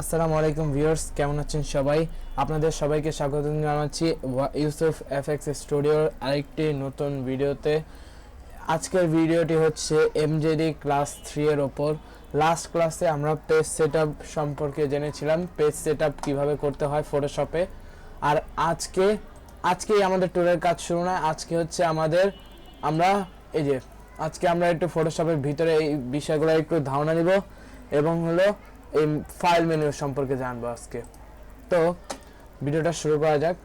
আসসালামু আলাইকুম ভিউয়ার্স, কেমন আছেন সবাই? আপনাদের সবাইকে স্বাগত জানাচ্ছি ইউসুফ এফএক্স স্টুডিওর আরেকটি নতুন ভিডিওতে। আজকের ভিডিওটি হচ্ছে এমজেডি ক্লাস 3 এর ওপর। লাস্ট ক্লাসে আমরা পেজ সেটআপ সম্পর্কে জেনেছিলাম, পেজ সেটআপ কিভাবে করতে হয় ফটোশপে। আর আজকেই আমাদের ট্যুরের কাজ শুরু না। আজকে হচ্ছে আজকে আমরা একটু ফটোশপের ভিতরে এই বিষয়গুলো একটু ধারণা নিব এবং হলো এই ফাইল মেনু সম্পর্কে জানবো আজকে। তো ভিডিওটা শুরু করা যাক।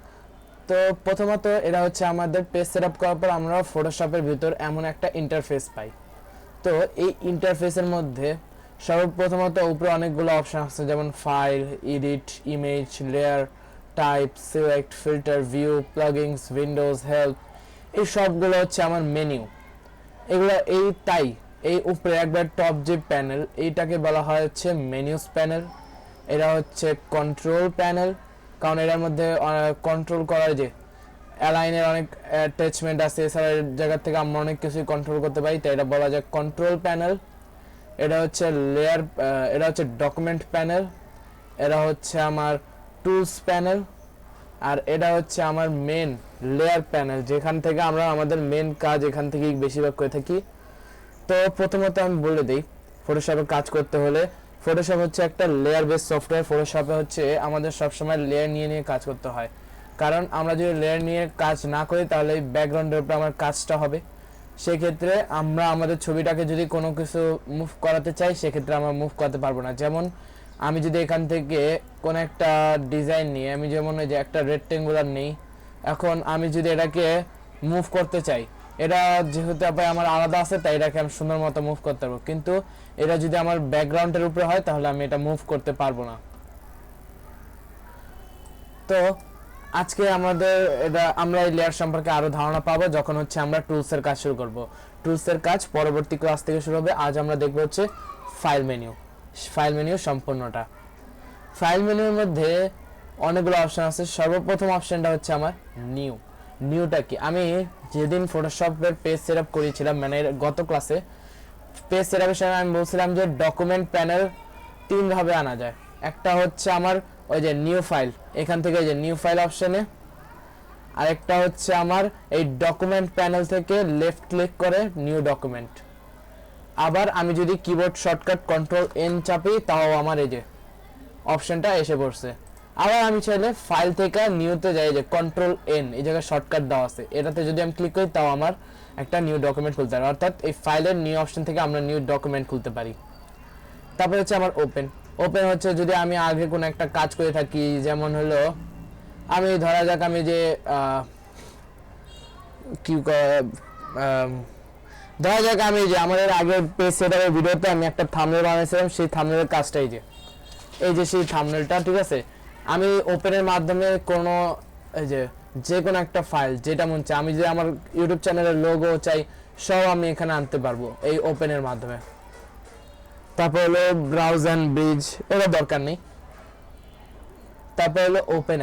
তো প্রথমত এটা হচ্ছে আমাদের পেজ সেটআপ করার পর আমরা ফটোশপের ভিতর এমন একটা ইন্টারফেস পাই। তো এই ইন্টারফেসের মধ্যে সর্বপ্রথমত উপরে অনেকগুলো অপশন আছে, যেমন file, edit, image, layer, type, select, filter, view, plugins, Windows, help. এই সবগুলো হচ্ছে আমার মেনু। এগুলো এই উপরে একবার টপ যে প্যানেল, এইটাকে বলা হয় হচ্ছে মেনুস প্যানেল। এটা হচ্ছে কন্ট্রোল প্যানেল, কারণ এটার মধ্যে কন্ট্রোল করার যে অ্যালাইনের অনেক অ্যাটাচমেন্ট আছে, এছাড়া এর জায়গা থেকে আমরা অনেক কিছুই কন্ট্রোল করতে পারি, তাই এটা বলা যায় কন্ট্রোল প্যানেল। এটা হচ্ছে লেয়ার, এটা হচ্ছে ডকুমেন্ট প্যানেল। এটা হচ্ছে আমার টুলস প্যানেল। আর এটা হচ্ছে আমার মেন লেয়ার প্যানেল, যেখান থেকে আমরা আমাদের মেন কাজ এখান থেকেই বেশিরভাগ করে থাকি। তো প্রথমত আমি বলে দিই, ফটোশপে কাজ করতে হলে ফটোশপ হচ্ছে একটা লেয়ার বেস সফটওয়্যার। ফটোশপে হচ্ছে আমাদের সবসময় লেয়ার নিয়ে কাজ করতে হয়, কারণ আমরা যদি লেয়ার নিয়ে কাজ না করি তাহলে এই ব্যাকগ্রাউন্ডের উপরে আমার কাজটা হবে। সেক্ষেত্রে আমরা আমাদের ছবিটাকে যদি কোনো কিছু মুভ করাতে চাই, সেক্ষেত্রে আমরা মুভ করাতে পারবো না। যেমন আমি যদি এখান থেকে কোনো একটা ডিজাইন নিয়ে, আমি যেমন ওই যে একটা রেক্টেঙ্গুলার নেই, এখন আমি যদি এটাকে মুভ করতে চাই, এটা যেহেতু আমার আলাদা আছে তাই এটাকে আমি সুন্দর মতো মুভ করতে পারবো, কিন্তু এটা যদি আমার ব্যাকগ্রাউন্ডের উপরে হয় তাহলে আমি এটা মুভ করতে পারবো না। তো আজকে আমরা এই লেয়ার সম্পর্কে আরো ধারণা পাবো যখন হচ্ছে আমরা টুলসের কাজ শুরু করব। টুলসের কাজ পরবর্তী ক্লাস থেকে শুরু হবে। আজ আমরা দেখবো হচ্ছে ফাইল মেনু সম্পূর্ণটা। ফাইল মেনুর মধ্যে অনেকগুলো অপশন আছে। সর্বপ্রথম অপশনটা হচ্ছে আমার নিউটা কি, আমি যেদিন ফটোশপের পেজ সেটআপ করেছিলাম, মানে গত ক্লাসে পেজ সেটআপের সময় আমি বলছিলাম যে ডকুমেন্ট প্যানেল 3 ভাবে আনা যায়। একটা হচ্ছে আমার ওই যে নিউ ফাইল, এখান থেকে যে নিউ ফাইল অপশনে, আরেকটা হচ্ছে আমার এই ডকুমেন্ট প্যানেল থেকে লেফট ক্লিক করে নিউ ডকুমেন্ট। আবার আমি যদি কিবোর্ড শর্টকাট কন্ট্রোল এন চাপি, তাও আমার এই যে অপশনটা এসে পড়ছে। আবার আমি চাইলে ফাইল থেকে নিউতে যাই, যে কন্ট্রোল এন, এই জায়গায় শর্টকাট দেওয়া আছে, এটাতে যদি আমি ক্লিক করি তাও আমার একটা নিউ ডকুমেন্ট খুলতে পারে। অর্থাৎ এই ফাইলের নিউ অপশন থেকে আমরা নিউ ডকুমেন্ট খুলতে পারি। তারপরে হচ্ছে আমার ওপেন হচ্ছে যদি আমি আগে কোনো একটা কাজ করে থাকি, যেমন হলো আমি ধরা যাক আমি যে ধরা যাক আমি যে আমাদের আগের পেজ সেটআপের ভিডিওতে আমি একটা থাম্বনেল বানিয়েছিলাম, সেই থাম্বনেলের কাজটাই এই যে সেই থাম্বনেলটা, ঠিক আছে। আমি ওপেনের মাধ্যমে কোনো যে কোনো একটা ফাইল যেটা মন চাই, আমি যদি আমার ইউটিউব চ্যানেলের লোগো চাই, সব আমি এখানে আনতে পারবো এই ওপেনের মাধ্যমে। তারপর হলো ব্রাউজ অ্যান্ড ব্রিজ, এটা দরকার নেই। তারপর হলো ওপেন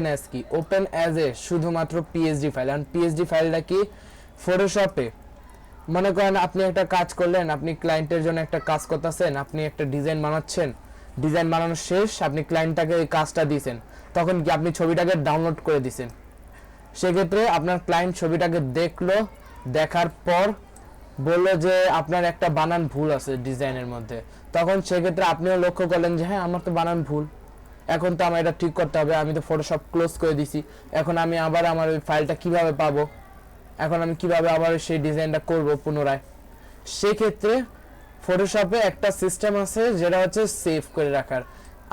অ্যাজ কি, ওপেন অ্যাজ এ শুধুমাত্র পিএসডি ফাইল। আর পিএসডি ফাইলটা কি, ফটোশপে মনে করেন আপনি একটা কাজ করলেন, আপনি ক্লায়েন্টের জন্য একটা কাজ করতেছেন, আপনি একটা ডিজাইন বানাচ্ছেন, ডিজাইন বানানো শেষ, আপনি ক্লায়েন্টটাকে এই কাজটা দিয়েছেন, তখন কি আপনি ছবিটাকে ডাউনলোড করে দিয়েছেন। সেক্ষেত্রে আপনার ক্লায়েন্ট ছবিটাকে দেখলো, দেখার পর বললো যে আপনার একটা বানান ভুল আছে ডিজাইনের মধ্যে, তখন সেক্ষেত্রে আপনিও লক্ষ্য করলেন যে হ্যাঁ আমার তো বানান ভুল, এখন তো আমার এটা ঠিক করতে হবে, আমি তো ফটোশপ ক্লোজ করে দিছি, এখন আমি আবার আমার ওই ফাইলটা কিভাবে পাবো, এখন আমি কিভাবে আবার সেই ডিজাইনটা করব পুনরায়। সেক্ষেত্রে ফটোশপে একটা সিস্টেম আছে যেটা হচ্ছে সেভ করে রাখার।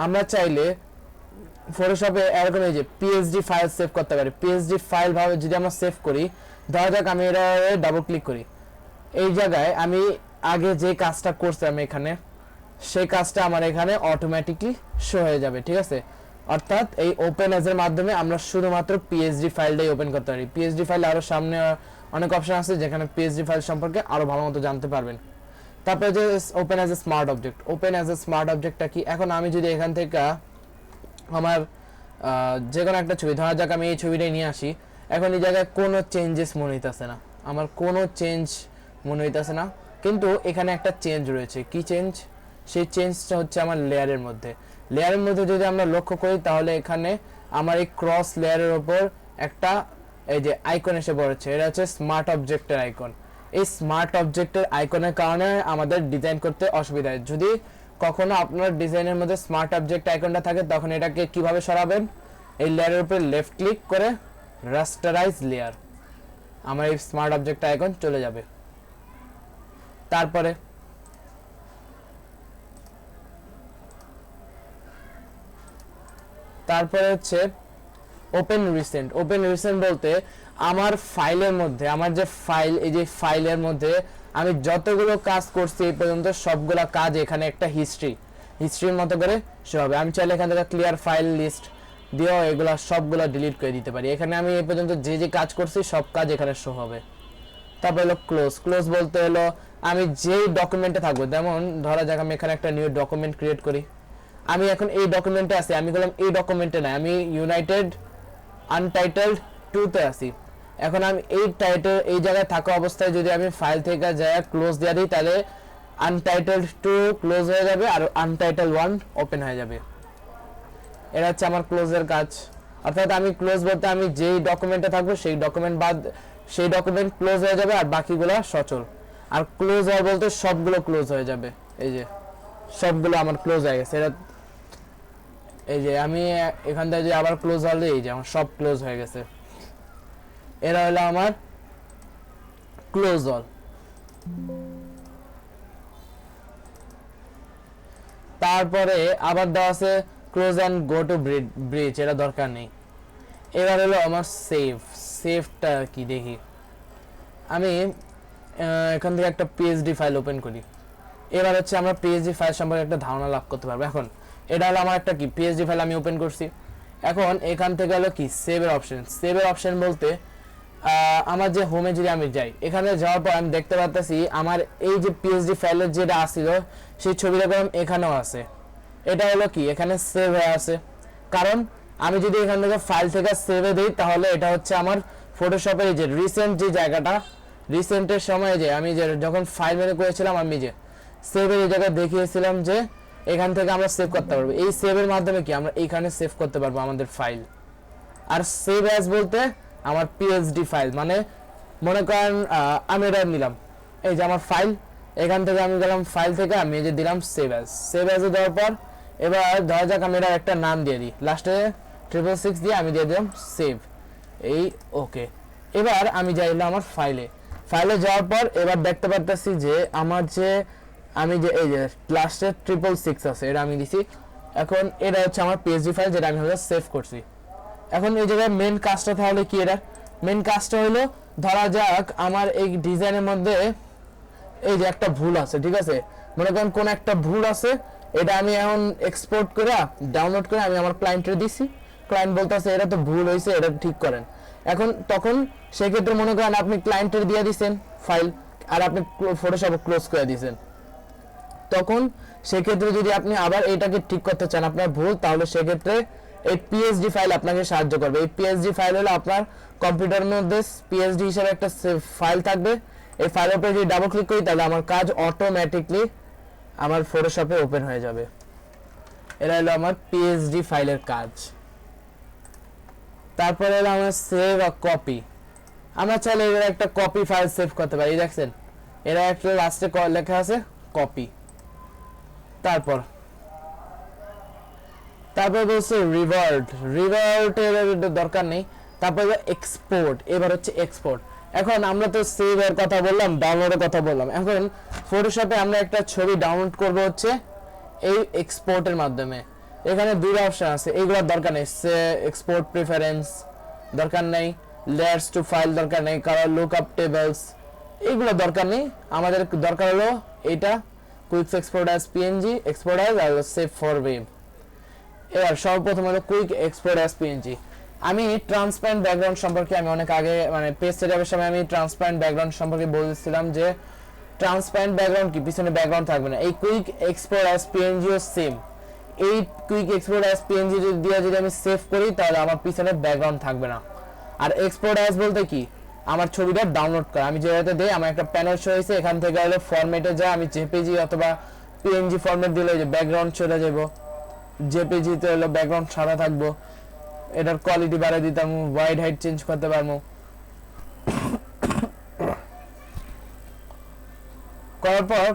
আমরা চাইলে ফটোশপে এরকম এই যে পিএসডি ফাইল সেভ করতে পারি। পিএসডি ফাইল ভাবে যদি আমরা সেভ করি, ধরা যাক আমি এটা ডাবল ক্লিক করি, এই জায়গায় আমি আগে যে কাজটা করছিলাম এখানে, সেই কাজটা আমার এখানে অটোমেটিকলি শো হয়ে যাবে, ঠিক আছে। অর্থাৎ এই ওপেন অ্যাজ এর মাধ্যমে আমরা শুধুমাত্র পিএসডি ফাইলটাই ওপেন করতে পারি। পিএসডি ফাইল আরো সামনে অনেক অপশন আছে যেখানে পিএসডি ফাইল সম্পর্কে আরো ভালো মতো জানতে পারবেন। তারপরে যে open as a smart object, open as a smart অবজেক্টটা কি, এখন আমি যদি এখান থেকে আমার যে কোনো একটা ছবি, ধরা যাক আমি এই ছবিটাই নিয়ে আসি, এখন এই জায়গায় কোনো চেঞ্জেস মনে হইতেছে না, আমার কোনো চেঞ্জ মনে হইতেছে না, কিন্তু এখানে একটা চেঞ্জ রয়েছে। কি চেঞ্জ? সেই চেঞ্জটা হচ্ছে আমার লেয়ারের মধ্যে। লেয়ারের মধ্যে যদি আমরা লক্ষ্য করি তাহলে এখানে আমার এই ক্রস লেয়ারের উপর একটা এই যে আইকন এসে পড়েছে, এটা হচ্ছে স্মার্ট অবজেক্টের আইকন। এই স্মার্ট অবজেক্টের আইকনের কারণে আমাদের ডিজাইন করতে অসুবিধা হয়। যদি কখনো আপনার ডিজাইনের মধ্যে স্মার্ট অবজেক্ট আইকনটা থাকে তখন এটাকে কিভাবে সরাবেন, এই লেয়ারের উপরে লেফট ক্লিক করে রাস্টারাইজ লেয়ার, আমার এই স্মার্ট অবজেক্ট আইকন চলে যাবে। তারপরে হচ্ছে ওপেন রিসেন্ট। ওপেন রিসেন্ট বলতে আমার ফাইলের মধ্যে, আমার যে ফাইল, এই যে ফাইলের মধ্যে আমি যতগুলো কাজ করছি এই পর্যন্ত সবগুলা কাজ এখানে একটা হিস্ট্রির মতো করে শো হবে। আমি চাইলে এখান থেকে ক্লিয়ার ফাইল লিস্ট দিয়েও এগুলা সবগুলা ডিলিট করে দিতে পারি। এখানে আমি এই পর্যন্ত যে যে কাজ করছি সব কাজ এখানে শো হবে। তারপর হলো ক্লোজ। ক্লোজ বলতে হলো আমি যেই ডকুমেন্টে থাকবো, যেমন ধরা যাক আমি এখানে একটা নিউ ডকুমেন্ট ক্রিয়েট করি, আমি এখন এই ডকুমেন্টে আছি, আমি বললাম এই ডকুমেন্টে নাই, আমি ইউনাইটেড আনটাইটেলড 2 তে আছি। এখন আমি এই টাইটেল এই জায়গায় থাকা অবস্থায় যদি আমি ফাইল থেকে যায় ক্লোজ দিয়ে দিই তাহলে আনটাইটেলড 2 ক্লোজ হয়ে যাবে আর আনটাইটেলড 1 ওপেন হয়ে যাবে। এটা হচ্ছে আমার ক্লোজের কাজ। অর্থাৎ আমি ক্লোজ বলতে আমি যেই ডকুমেন্টে থাকবো সেই ডকুমেন্ট ক্লোজ হয়ে যাবে আর বাকিগুলো সচল। আর ক্লোজ হয় বলতে সবগুলো ক্লোজ হয়ে যাবে, এই যে সবগুলো আমার ক্লোজ হয়ে গেছে। এটা এই যে আমি এখান থেকে যে আবার ক্লোজ হলে এই যে আমার সব ক্লোজ হয়ে গেছে। এরা হলো আমার ক্লোজ অল। তারপরে আবার দেওয়া আছে close and go to bridge, এটা দরকার নেই। এবার হলো আমার সেভটা কি দেখি, আমি এখান থেকে একটা পিএইচডি ফাইল ওপেন করি। এবার হচ্ছে আমরা পিএইচডি ফাইল সম্পর্কে একটা ধারণা লাভ করতে পারবো। এখন এটা হলো আমার একটা কি পিএইচডি ফাইল আমি ওপেন করছি। এখন এখান থেকে হলো কি সেভের অপশন বলতে আমার যে হোমে যদি আমি যাই, এখানে যাওয়ার পর আমি দেখতে পাচ্ছি আমার এই যে পিএইচডি ফাইলের যেটা আসছিল সেই ছবিটা এখানেও আছে। এটা হলো কি এখানে সেভ হয়ে আছে, কারণ আমি যদি এখান থেকে ফাইল থেকে সেভে দিই তাহলে এটা হচ্ছে আমার ফটোশপের এই যে রিসেন্ট যে জায়গাটা, রিসেন্টের সময় যে আমি যে যখন ফাইল মেনু করেছিলাম আমি যে সেভের এই জায়গায় দেখিয়েছিলাম যে এখান থেকে আমরা সেভ করতে পারবো। এই সেভের মাধ্যমে কি আমরা এইখানে সেভ করতে পারবো আমাদের ফাইল। আর সেভ অ্যাজ বলতে আমার পিএইচডি ফাইল, মানে মনে করেন আমি এটা নিলাম, এই যে আমার ফাইল, এখান থেকে আমি গেলাম ফাইল থেকে আমি এই যে দিলাম সেভ অ্যাজে দেওয়ার পর এবার ধরা যাক আমি এটা একটা নাম দিয়ে দিই, লাস্টে 666 দিয়ে আমি দিয়ে দিলাম সেভ, এই ওকে। এবার আমি যাইলাম আমার ফাইলে যাওয়ার পর এবার দেখতে পারতেছি যে আমার যে আমি যে এই যে লাস্টে 666 আছে এটা আমি দিছি। এখন এটা হচ্ছে আমার পিএইচডি ফাইল যেটা আমি হলো সেভ করছি। এখন এই জায়গায় মেন কাজটা তাহলে কি, এটা মেন কাজটা হলো ধরা যাক আমার এই ডিজাইনের মধ্যে এই যে একটা ভুল আছে, ঠিক আছে, মনে করেন কোন একটা ভুল আছে, এটা আমি এখন এক্সপোর্ট করে ডাউনলোড করে আমি আমার ক্লায়েন্টে দিছি, ক্লায়েন্ট বলতেছে এটা তো ভুল হয়েছে, এটা ঠিক করেন। এখন তখন সেক্ষেত্রে মনে করেন আপনি ক্লায়েন্টের দিয়ে দিচ্ছেন ফাইল আর আপনি ফটোশপে ক্লোজ করে দিয়েছেন, তখন সেক্ষেত্রে যদি আপনি আবার এটাকে ঠিক করতে চান আপনার ভুল, তাহলে সেক্ষেত্রে এই পিএইচডি ফাইল আপনাকে সাহায্য করবে। এই পিএইচডি ফাইল হলো আপনার কম্পিউটারের মধ্যে পিএইচডি হিসেবে একটা ফাইল থাকবে। এই ফাইলের উপরে যদি ডাবল ক্লিক করি তাহলে আমার কাজ অটোমেটিকলি আমার ফটোশপে ওপেন হয়ে যাবে। এটা হলো আমার পিএইচডি ফাইলের কাজ। তারপরে হলো আমার সেভ আ কপি। আমরা চাইলে এর একটা কপি ফাইল সেভ করতে পারি, দেখছেন এরা একটা লাস্টে লেখা আছে কপি। তারপর বলছে রিভার্ট এর দরকার নেই। তারপর এক্সপোর্ট, এবার হচ্ছে এক্সপোর্ট। এখন আমরা তো সেভ এর কথা বললাম, ডাউনলোডের কথা বললাম, এখন ফটোশপে আমরা একটা ছবি ডাউনলোড করব হচ্ছে এই এক্সপোর্টের মাধ্যমে। এখানে দুটো অপশন আছে, এইগুলোর দরকার নেই, এক্সপোর্ট প্রেফারেন্স দরকার নেই, লেয়ার্স টু ফাইল দরকার নেই, কালার লুকআপ টেবলস এইগুলো দরকার নেই। আমাদের দরকার হলো এটা quick export as PNG, export as আর সেভ ফর ওয়েব। এবার সর্বপ্রথম হলো কুইক এক্সপোর্ট অ্যাজ পিএনজি। আমি ট্রান্সপারেন্ট ব্যাকগ্রাউন্ড সম্পর্কে আমি অনেক আগে মানে পেজ সেটআপের সময় আমি ট্রান্সপারেন্ট ব্যাকগ্রাউন্ড সম্পর্কে বলেছিলাম যে ট্রান্সপারেন্ট ব্যাকগ্রাউন্ড কি পিছনে ব্যাকগ্রাউন্ড থাকবে না। এই কুইক এক্সপোর্ট অ্যাজ পিএনজিও সেম। এই কুইক এক্সপোর্ট অ্যাজ পিএনজি দিয়ে যদি আমি সেভ করি তাহলে আমার পিছনে ব্যাকগ্রাউন্ড থাকবে না। আর এক্সপোর্ট অ্যাজ বলতে কি আমার ছবিটা ডাউনলোড করা, আমি যেটাতে দেই আমার একটা প্যানেল শো হয়েছে, এখান থেকে হলো ফরম্যাটে যায় আমি জেপিজি অথবা পিএনজি ফরম্যাট দিলে যে ব্যাকগ্রাউন্ড চলে যাব। জেপিজি তে হলো ব্যাকগ্রাউন্ড সাদা থাকবো, এটার কোয়ালিটি বাড়িয়ে দিতাম, ওয়াইড হাইট চেঞ্জ করতে পারবো। করার পর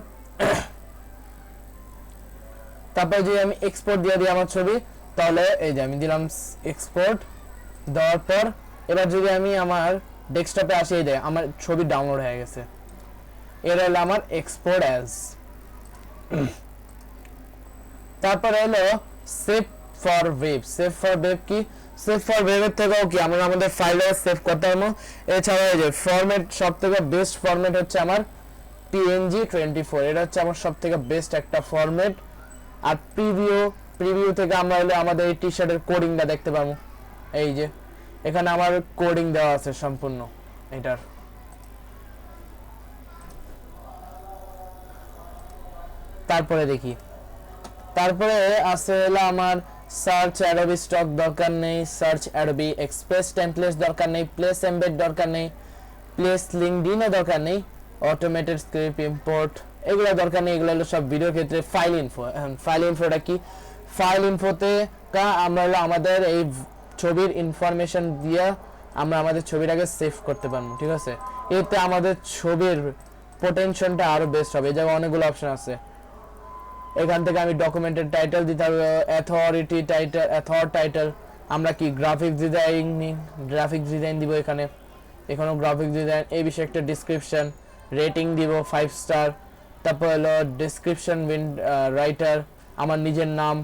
তারপর যদি আমি এক্সপোর্ট দিয়ে দিই আমার ছবি, তাহলে এই যে আমি দিলাম এক্সপোর্ট দেওয়ার পর এবার যদি আমি আমার ডেস্কটপে আসি, এই যে আমার ছবি ডাউনলোড হয়ে গেছে। এর হলো আমার এক্সপোর্ট অ্যাজ। তারপরে হলো save for web. Save for web কি? সেভ ফর ওয়েবের থেকেও কি আমরা আমাদের ফাইলে সেভ করতে পারবো। এছাড়া এই যে ফরম্যাট, সব থেকে বেস্ট ফরম্যাট হচ্ছে আমার PNG24। এটা হচ্ছে আমার সব থেকে বেস্ট একটা ফরম্যাট। আর প্রিভিউ থেকে আমরা হলে আমাদের এই টি শার্টের কোডিংটা দেখতে পাবো। এই যে এখানে আমার কোডিং দেওয়া আছে সম্পূর্ণ এটার। তারপরে দেখি, তারপরে আছে হলো আমার সার্চ অ্যাডোবি স্টক দরকার নেই, সার্চ অ্যাডোবি এক্সপ্রেস টেমপ্লেটস দরকার নেই, প্লেস এমবেড দরকার নেই, প্লেস লিঙ্কডইনও দরকার নেই, অটোমেটেড স্ক্রিপ্ট ইম্পোর্ট এগুলো দরকার নেই। এগুলো হলো সব ভিডিও ক্ষেত্রে ফাইল ইনফো। ফাইল ইনফোটা কি? ফাইল ইনফোতে আমরা হলো আমাদের এই ছবির ইনফরমেশন দিয়ে আমরা আমাদের ছবিটাকে সেভ করতে পারবো, ঠিক আছে? এতে আমাদের ছবির পোটেনশিয়ালটা আরো বেস্ট হবে। এই জায়গায় অনেকগুলো অপশন আছে। এখান থেকে আমি ডকুমেন্টের টাইটেল দিতে হবে, অথরিটি টাইটেল, অথর টাইটেল। আমরা কি গ্রাফিক ডিজাইন দিব এখানে, এখানেও গ্রাফিক ডিজাইন। এই বিষয়ে একটা ডিসক্রিপশন, রেটিং দিব 5 স্টার। তারপর হলো ডেসক্রিপশন রাইটার, আমার নিজের নাম,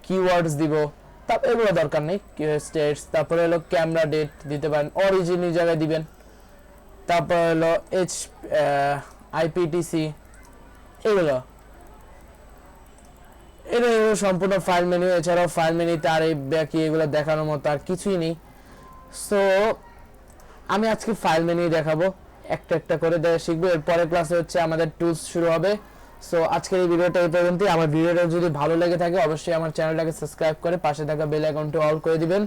কিওয়ার্ডস দিব। তারপর এগুলো দরকার নেই, স্টেটস। তারপরে হলো ক্যামেরা ডেট দিতে পারেন, অরিজিন জায়গায় দিবেন। তারপর হলো IPTC এগুলো। এটা সম্পূর্ণ ফাইল মেনু। এছাড়াও ফাইল মেনুতে আর এই বাকি এগুলো দেখানোর মতো আর কিছুই নেই। সো আমি আজকে ফাইল মেনু দেখাবো, একটা একটা করে শিখবো। এর পরের ক্লাসে হচ্ছে আমাদের টুলস শুরু হবে। সো আজকের এই ভিডিওটা এই পর্যন্তই। আমার ভিডিওটা যদি ভালো লেগে থাকে অবশ্যই আমার চ্যানেলটাকে সাবস্ক্রাইব করে পাশে থাকা বেল আইকনটি অল করে দিবেন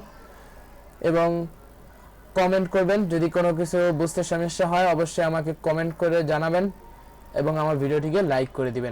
এবং কমেন্ট করবেন। যদি কোনো কিছু বুঝতে সমস্যা হয় অবশ্যই আমাকে কমেন্ট করে জানাবেন এবং আমার ভিডিওটিকে লাইক করে দিবেন।